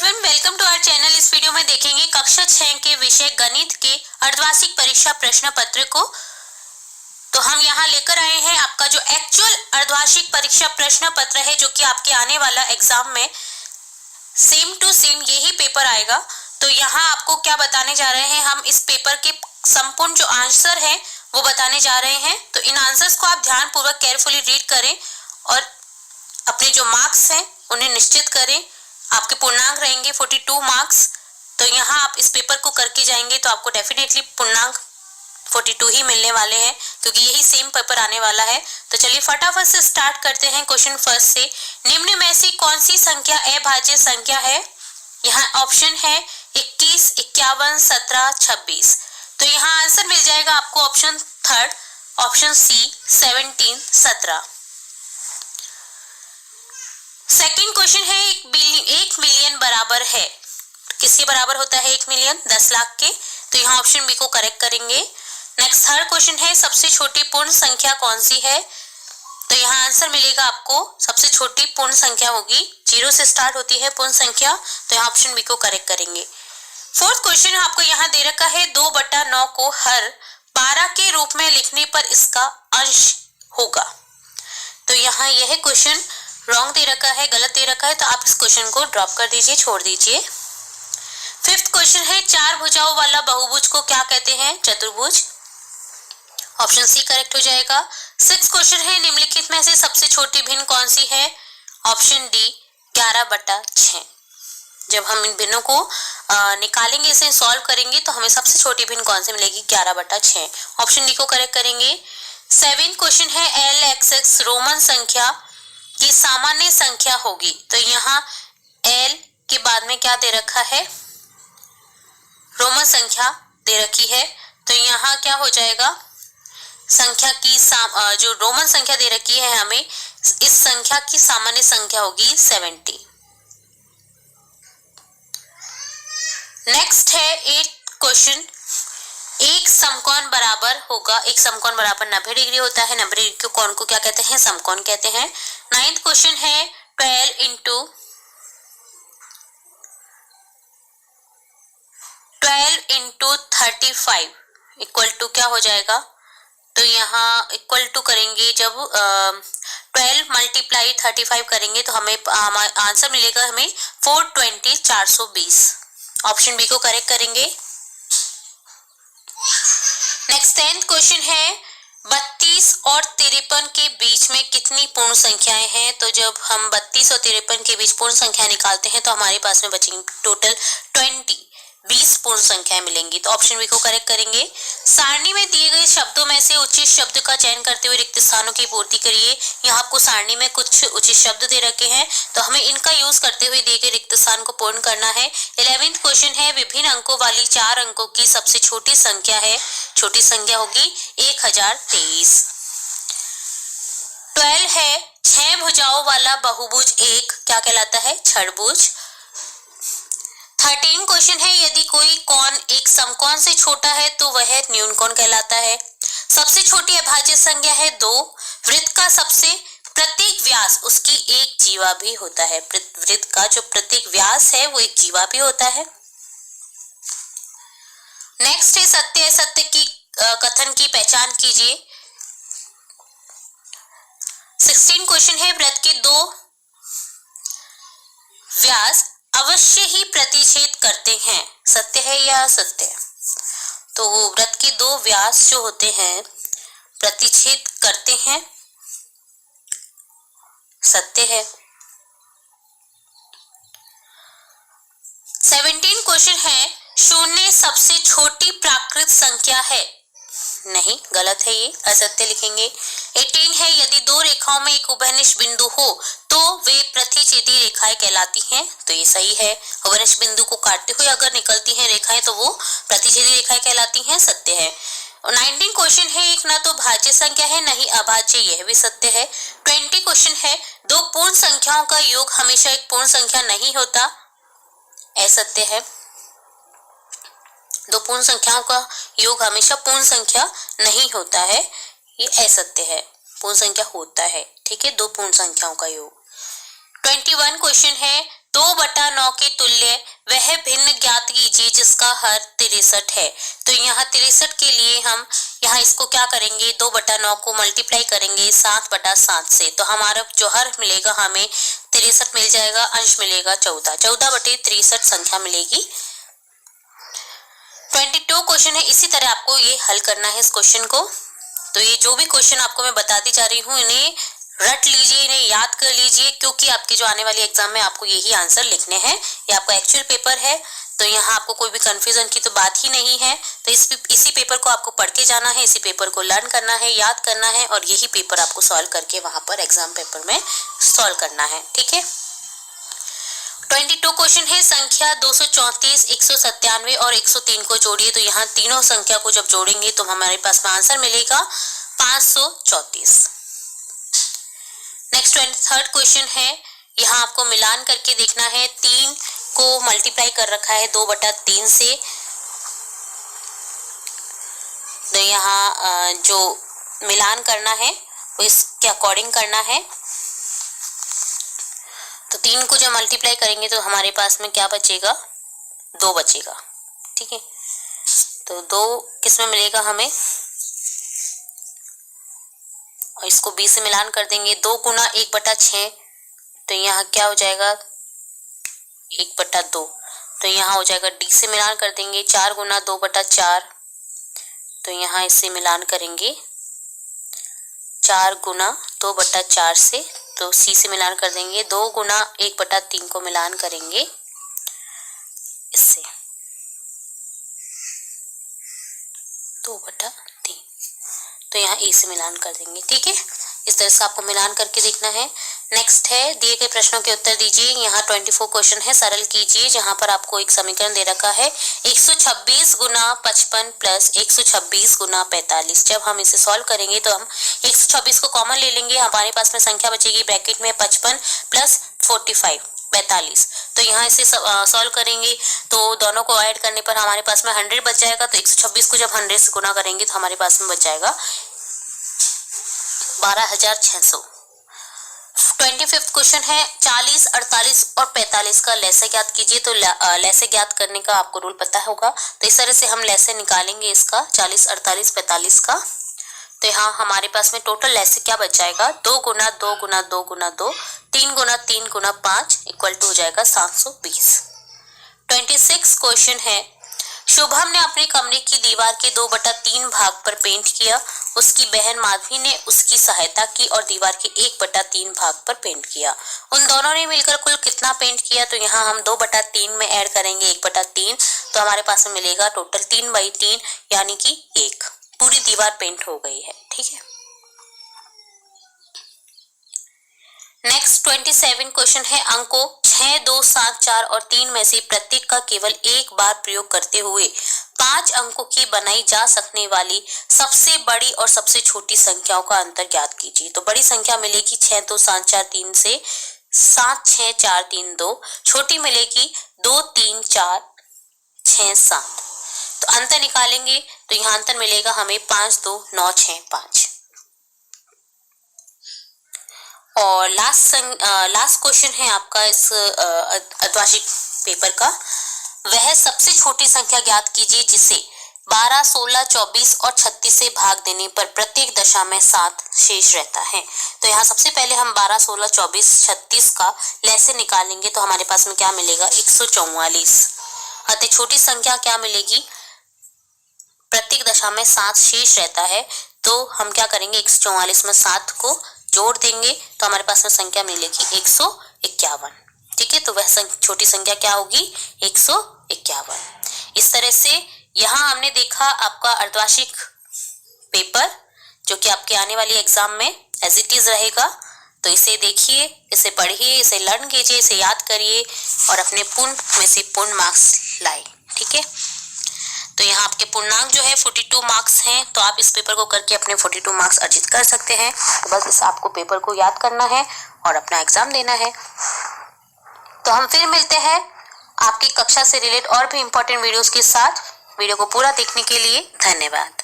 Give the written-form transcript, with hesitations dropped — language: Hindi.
Everyone, welcome to our channel. इस वीडियो में देखेंगे कक्षा 6 के विषय गणित के अर्धवार्षिक परीक्षा प्रश्न पत्र को। तो हम यहाँ लेकर आए हैं आपका जो एक्चुअल अर्धवार्षिक परीक्षा प्रश्न पत्र है, जो कि आपके आने वाला एग्जाम में सेम टू सेम यही पेपर आएगा। तो यहाँ आपको क्या बताने जा रहे हैं, हम इस पेपर के संपूर्ण जो आंसर है वो बताने जा रहे हैं। तो इन आंसर्स को आप ध्यान पूर्वक केयरफुली रीड करें और अपने जो मार्क्स हैं उन्हें निश्चित करें। आपके पूर्णांक रहेंगे 42 मार्क्स। तो यहाँ आप इस पेपर को करके जाएंगे तो आपको डेफिनेटली पूर्णांक 42 ही मिलने वाले हैं, क्योंकि यही सेम पेपर आने वाला है। तो चलिए फटाफट से स्टार्ट करते हैं क्वेश्चन फर्स्ट से। निम्न में से कौन सी संख्या अभाज्य संख्या है? यहाँ ऑप्शन है 21, 51, 17, 26। तो यहाँ आंसर मिल जाएगा आपको option third, option C 17, 17। Second question है, 1 मिलियन बराबर है, किसके बराबर होता है 1 मिलियन? 10 लाख के। तो यहाँ ऑप्शन बी को करेक्ट करेंगे। नेक्स्ट थर्ड क्वेश्चन है, सबसे छोटी पूर्ण संख्या कौन सी है? तो यहाँ आंसर मिलेगा आपको, सबसे छोटी पूर्ण संख्या होगी, 0 से स्टार्ट होती है पूर्ण संख्या। तो यहाँ ऑप्शन बी को करेक्ट करेंगे। फोर्थ क्वेश्चन आपको यहाँ दे रखा है, 2/9 को हर 12 के रूप में लिखने पर इसका अंश होगा। तो यहाँ यह क्वेश्चन रॉन्ग दे रखा है, गलत दे रखा है, तो आप इस क्वेश्चन को ड्रॉप कर दीजिए, छोड़ दीजिए। फिफ्थ क्वेश्चन है, 4 भुजाओं वाला बहुभुज को क्या कहते हैं? चतुर्भुज। ऑप्शन सी करेक्ट हो जाएगा। सिक्स्थ क्वेश्चन है, निम्नलिखित में से सबसे छोटी भिन्न कौन सी है? Option D 11/6। जब हम इन भिन्नों को निकालेंगे, इसे सॉल्व करेंगे, तो हमें सबसे छोटी भिन्न कौन सी मिलेगी? 11/6। ऑप्शन डी को करेक्ट करेंगे। सेवेंथ क्वेश्चन है, LXX रोमन संख्या की सामान्य संख्या होगी। तो यहाँ L के बाद में क्या दे रखा है? रोमन संख्या दे रखी है। तो यहाँ क्या हो जाएगा? संख्या की जो रोमन संख्या दे रखी है हमें, इस संख्या की सामान्य संख्या होगी 70। नेक्स्ट है 8th क्वेश्चन, एक समकोण बराबर होगा, एक समकोण बराबर 90 डिग्री होता है। 90 डिग्री के कोण को क्या कहते हैं? समकोण कहते हैं। 9th क्वेश्चन है, 12 इंटू 35 इक्वल टू क्या हो जाएगा? तो यहाँ इक्वल टू करेंगे, जब 12 मल्टीप्लाई 35 करेंगे तो हमें आंसर मिलेगा हमें 420, 420। ऑप्शन बी को करेक्ट करेंगे। नेक्स्ट 10th क्वेश्चन है, 32 और 53 के बीच में कितनी पूर्ण संख्याएं हैं? तो जब हम 32 और 53 के बीच पूर्ण संख्या निकालते हैं तो हमारे पास में बचेंगे टोटल 20 पूर्ण संख्याएं मिलेंगी। तो ऑप्शन बी को करेक्ट करेंगे। सारणी में दिए गए शब्दों में से उचित शब्द का चयन करते हुए रिक्त स्थानों की पूर्ति करिए। यहाँ आपको सारणी में कुछ उचित शब्द दे रखे हैं, तो हमें इनका यूज करते हुए दिए गए रिक्त स्थान को पूर्ण करना है। 11th क्वेश्चन है, विभिन्न अंकों वाली 4 अंकों की सबसे छोटी संख्या है, छोटी संख्या होगी 1023। 12 है, 6 भुजाओं वाला बहुभुज एक क्या कहलाता है? षडभुज। 13 क्वेश्चन है, यदि कोई कोण एक समकोण से छोटा है तो वह न्यून कोण कहलाता है। सबसे छोटी अभाज्य संख्या है 2। वृत्त का सबसे प्रत्येक व्यास उसकी एक जीवा भी होता है। वृत्त का जो प्रत्येक व्यास है वो एक जीवा भी होता है। नेक्स्ट है, सत्य असत्य की कथन की पहचान कीजिए। 16 क्वेश्चन है, वृत्त के 2 व्यास अवश्य ही प्रतिच्छेद करते हैं, सत्य है या असत्य? तो वृत्त के 2 व्यास जो होते हैं प्रतिच्छेद करते हैं, सत्य है। 17 क्वेश्चन है, शून्य सबसे छोटी प्राकृत संख्या है, नहीं, गलत है, ये असत्य लिखेंगे। 18 है, यदि 2 रेखाओं में एक उभयनिष्ठ बिंदु हो तो वे प्रतिच्छेदी रेखाएं कहलाती हैं। तो ये सही है, उभयनिष्ठ बिंदु को काटते हुए अगर निकलती हैं रेखाएं तो वो प्रतिच्छेदी रेखाएं कहलाती हैं, सत्य है। 19 क्वेश्चन है, एक ना तो भाज्य संख्या है नहीं अभाज्य, यह भी सत्य है। 20 क्वेश्चन है, 2 पूर्ण संख्याओं का योग हमेशा एक पूर्ण संख्या नहीं होता, असत्य है। 2 पूर्ण संख्याओं का योग हमेशा पूर्ण संख्या नहीं होता है, ये असत्य है, पूर्ण संख्या होता है, ठीक है, 2 पूर्ण संख्याओं का योग। 21 क्वेश्चन है, 2/9 के तुल्य वह भिन्न ज्ञात कीजिए जिसका हर 63 है। तो यहाँ 63 के लिए हम यहाँ इसको क्या करेंगे, 2/9 को मल्टीप्लाई करेंगे 7/7 से, तो हमारा जो हर मिलेगा हमें 63 मिल जाएगा, अंश मिलेगा 14, 14/63 संख्या मिलेगी। 22 क्वेश्चन है, इसी तरह आपको ये हल करना है इस क्वेश्चन को। तो ये जो भी क्वेश्चन आपको मैं बताती जा रही हूँ इन्हें रट लीजिए, इन्हें याद कर लीजिए, क्योंकि आपके जो आने वाली एग्जाम में आपको यही आंसर लिखने हैं। ये आपका एक्चुअल पेपर है, तो यहाँ आपको कोई भी कंफ्यूजन की तो बात ही नहीं है। तो इसी पेपर को आपको पढ़ के जाना है, इसी पेपर को लर्न करना है, याद करना है, और यही पेपर आपको सॉल्व करके वहां पर एग्जाम पेपर में सॉल्व करना है। ठीक है। 22 क्वेश्चन है, संख्या 234, 197 और 103 को जोड़िए। तो यहाँ तीनों संख्या को जब जोड़ेंगे तो हमारे पास में आंसर मिलेगा 534। नेक्स्ट 23rd क्वेश्चन है, यहाँ आपको मिलान करके देखना है। 3 को मल्टीप्लाई कर रखा है 2/3 से, तो यहाँ जो मिलान करना है वो इसके अकॉर्डिंग करना है। तो 3 को जब मल्टीप्लाई करेंगे तो हमारे पास में क्या बचेगा, 2 बचेगा। ठीक है, तो 2 किस में मिलेगा हमें, और इसको b से मिलान कर देंगे। 2 गुना 1/6, तो यहाँ क्या हो जाएगा 1/2, तो यहाँ हो जाएगा d से मिलान कर देंगे। 4 गुना 2/4, तो यहाँ इससे मिलान करेंगे 4 गुना 2/4 से, तो c से मिलान कर देंगे। 2 गुना 1/3 को मिलान करेंगे इससे 2/3, तो यहाँ a से मिलान कर देंगे। ठीक है, इस तरह से आपको मिलान करके देखना है। नेक्स्ट है, दिए गए प्रश्नों के उत्तर दीजिए। यहाँ 24 क्वेश्चन है, सरल कीजिए। जहाँ पर आपको एक समीकरण दे रखा है 126 गुना 55 प्लस 126 गुना 45। जब हम इसे सॉल्व करेंगे तो हम 126 को कॉमन ले लेंगे, हमारे पास में संख्या बचेगी ब्रैकेट में 55 प्लस 45 45। तो यहाँ इसे सॉल्व करेंगे तो दोनों को ऐड करने पर हमारे पास में 100 बच जाएगा। तो 126 को जब 100 से गुना करेंगे तो हमारे पास में बच जाएगा 12,600। 25th क्वेश्चन है, 40, 48 और 45 का लैसे ज्ञात कीजिए। तो लैसे ज्ञात करने का आपको रूल पता होगा, तो इस तरह से हम लैसे निकालेंगे इसका 40, 48, 45 का। तो यहाँ हमारे पास में टोटल लैसे क्या बच जाएगा, 2 गुना 2 गुना 2 गुना 2, 3 गुना 3 गुना 5 इक्वल टू हो जाएगा 720। 26 क्वेश्चन है, शुभम ने अपने कमरे की दीवार के 2/3 भाग पर पेंट किया। उसकी बहन माधवी ने उसकी सहायता की और दीवार के 1/3 भाग पर पेंट किया। उन दोनों ने मिलकर कुल कितना पेंट किया। तो यहाँ हम 2/3 में ऐड करेंगे 1/3, तो हमारे पास में मिलेगा टोटल 3/3 यानी कि 1। पूरी दीवार पेंट हो गई है। ठीक है। नेक्स्ट 27 क्वेश्चन है, अंकों 6, 2, 7, 4 और 3 में से प्रत्येक का केवल एक बार प्रयोग करते हुए 5 अंकों की बनाई जा सकने वाली सबसे बड़ी और सबसे छोटी संख्याओं का अंतर ज्ञात कीजिए। तो बड़ी संख्या मिलेगी 6, 2, 7, 4, 3 से 7, 6, 4, 3, 2। छोटी मिलेगी 2, 3, 4, 6, 7। तो अंतर निकालेंगे तो यहाँ अंतर मिलेगा हमें 5, 2, 9, 6, 5। और लास्ट क्वेश्चन है आपका इस अर्धवार्षिक पेपर का, वह सबसे छोटी संख्या ज्ञात कीजिए जिसे 12, 16, 24 और 36 से भाग देने पर प्रत्येक दशा में 7 शेष रहता है। तो यहाँ सबसे पहले हम 12, 16, 24, 36 का लैसे निकालेंगे तो हमारे पास में क्या मिलेगा 144। अतः छोटी संख्या क्या मिलेगी, प्रत्येक दशा में 7 शेष रहता है, तो हम क्या करेंगे 144 में 7 को जोड़ देंगे तो हमारे पास में संख्या मिलेगी 151। ठीक है, तो वह छोटी संख्या क्या होगी 151। इस तरह से यहाँ हमने देखा आपका अर्धवार्षिक पेपर जो कि आपके आने वाली एग्जाम में एज इट इज रहेगा। तो इसे देखिए, इसे पढ़िए, इसे लर्न कीजिए, इसे याद करिए और अपने पूर्ण में से पूर्ण मार्क्स लाए। ठीक है, तो यहाँ आपके पूर्णांक जो है 42 मार्क्स हैं, तो आप इस पेपर को करके अपने 42 मार्क्स अर्जित कर सकते हैं। तो बस इस आपको पेपर को याद करना है और अपना एग्जाम देना है। तो हम फिर मिलते हैं आपकी कक्षा से रिलेटेड और भी इम्पोर्टेंट वीडियोस के साथ। वीडियो को पूरा देखने के लिए धन्यवाद।